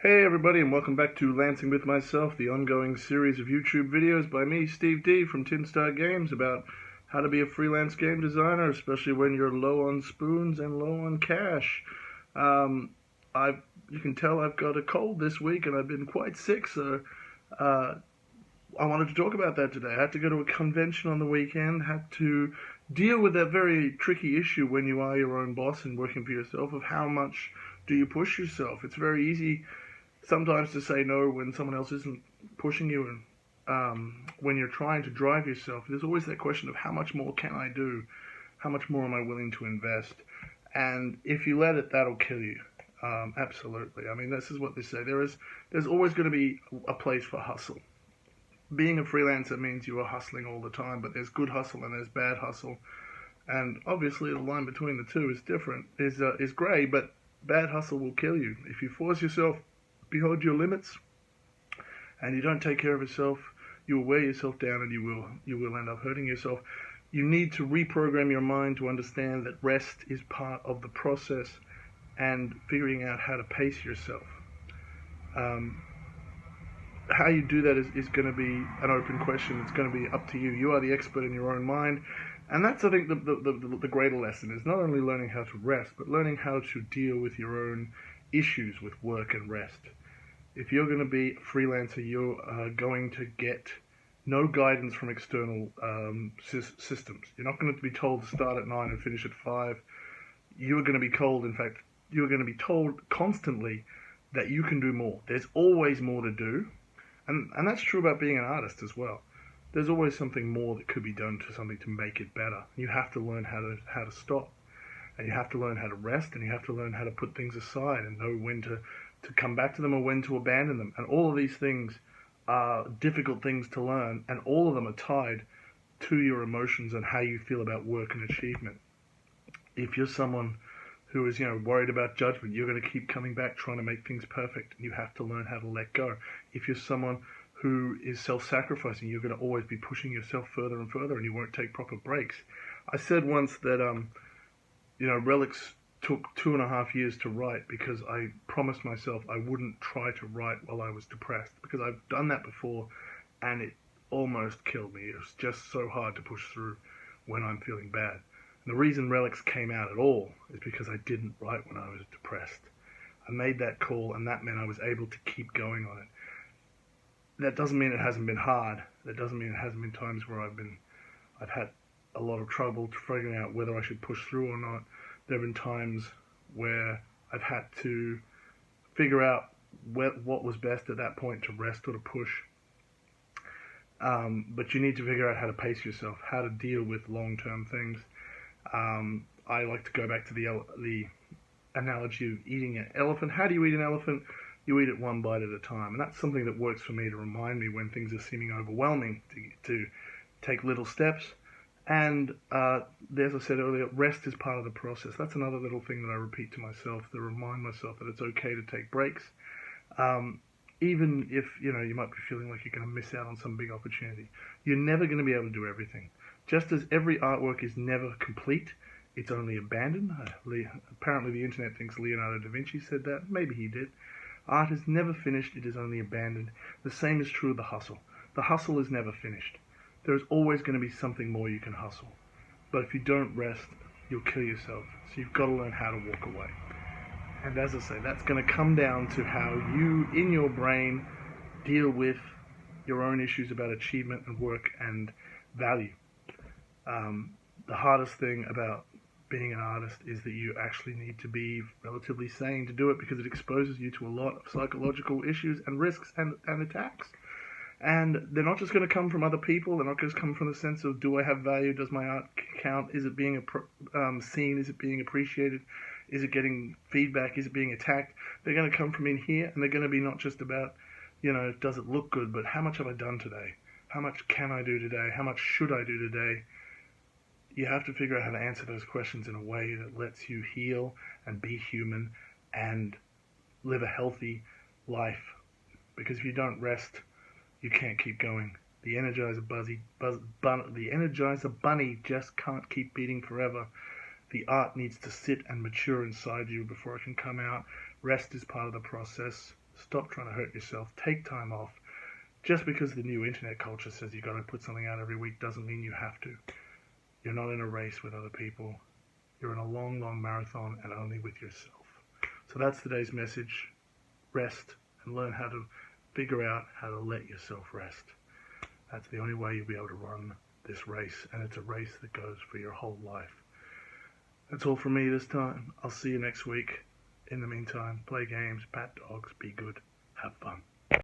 Hey everybody, and welcome back to Lancing with Myself, the ongoing series of YouTube videos by me, Steve D from Tin Star Games, about how to be a freelance game designer, especially when you're low on spoons and low on cash. Um, I've You can tell I've got a cold this week, and I've been quite sick, so uh, I wanted to talk about that today. I had to go to a convention on the weekend, had to deal with that very tricky issue when you are your own boss and working for yourself of how much do you push yourself. It's very easy sometimes to say no when someone else isn't pushing you, and when you're trying to drive yourself, there's always that question of how much more can I do? How much more am I willing to invest? And if you let it, that'll kill you. Absolutely. I mean, this is what they say. There's always going to be a place for hustle. Being a freelancer means you are hustling all the time, but there's good hustle and there's bad hustle, and obviously the line between the two is different, is grey. But bad hustle will kill you if you force yourself beyond your limits and you don't take care of yourself. You will wear yourself down, and you will end up hurting yourself. You need to reprogram your mind to understand that rest is part of the process, and figuring out how to pace yourself. Um, how you do that is going to be an open question. It's going to be up to you. You are the expert in your own mind. And that's, I think, the greater lesson is not only learning how to rest, but learning how to deal with your own issues with work and rest. If you're going to be a freelancer, you are going to get no guidance from external systems. You're not going to be told to start at 9 and finish at 5. You are going to be told, in fact, you are going to be told constantly that you can do more. There's always more to do. And that's true about being an artist as well. There's always something more that could be done to something to make it better. You have to learn how to stop, and you have to learn how to rest, and you have to learn how to put things aside and know when to come back to them or when to abandon them. And all of these things are difficult things to learn, and all of them are tied to your emotions and how you feel about work and achievement. If you're someone who is, worried about judgment, you're going to keep coming back trying to make things perfect, and you have to learn how to let go. If you're someone who is self-sacrificing, you're going to always be pushing yourself further and further, and you won't take proper breaks. I said once that Relics took 2.5 years to write because I promised myself I wouldn't try to write while I was depressed, because I've done that before and it almost killed me. It was just so hard to push through when I'm feeling bad. And the reason Relics came out at all is because I didn't write when I was depressed. I made that call, and that meant I was able to keep going on it. That doesn't mean it hasn't been hard. That doesn't mean it hasn't been times where I've had a lot of trouble figuring out whether I should push through or not. There have been times where I've had to figure out what was best at that point, to rest or to push. But you need to figure out how to pace yourself, how to deal with long-term things. I like to go back to the analogy of eating an elephant. How do you eat an elephant? You eat it one bite at a time. And that's something that works for me to remind me when things are seeming overwhelming, to take little steps. And as I said earlier, rest is part of the process. That's another little thing that I repeat to myself, to remind myself that it's okay to take breaks. Even if, you might be feeling like you're going to miss out on some big opportunity. You're never going to be able to do everything. Just as every artwork is never complete, it's only abandoned. Apparently the internet thinks Leonardo da Vinci said that. Maybe he did. Art is never finished, it is only abandoned. The same is true of the hustle. The hustle is never finished. There's always going to be something more you can hustle. But if you don't rest, you'll kill yourself. So you've got to learn how to walk away. And as I say, that's going to come down to how you, in your brain, deal with your own issues about achievement and work and value. The hardest thing about being an artist is that you actually need to be relatively sane to do it, because it exposes you to a lot of psychological issues and risks and attacks. And they're not just going to come from other people. They're not just come from the sense of, do I have value? Does my art count? Is it being seen? Is it being appreciated? Is it getting feedback? Is it being attacked? They're going to come from in here, and they're going to be not just about, does it look good, but how much have I done today? How much can I do today? How much should I do today? You have to figure out how to answer those questions in a way that lets you heal and be human and live a healthy life. Because if you don't rest, you can't keep going. The Energizer Bunny just can't keep beating forever. The art needs to sit and mature inside you before it can come out. Rest is part of the process. Stop trying to hurt yourself. Take time off. Just because the new internet culture says you got to put something out every week doesn't mean you have to. You're not in a race with other people. You're in a long, long marathon and only with yourself. So that's today's message. Rest and learn how to figure out how to let yourself rest. That's the only way you'll be able to run this race, and it's a race that goes for your whole life. That's all from me this time. I'll see you next week. In the meantime, play games, pat dogs, be good, have fun.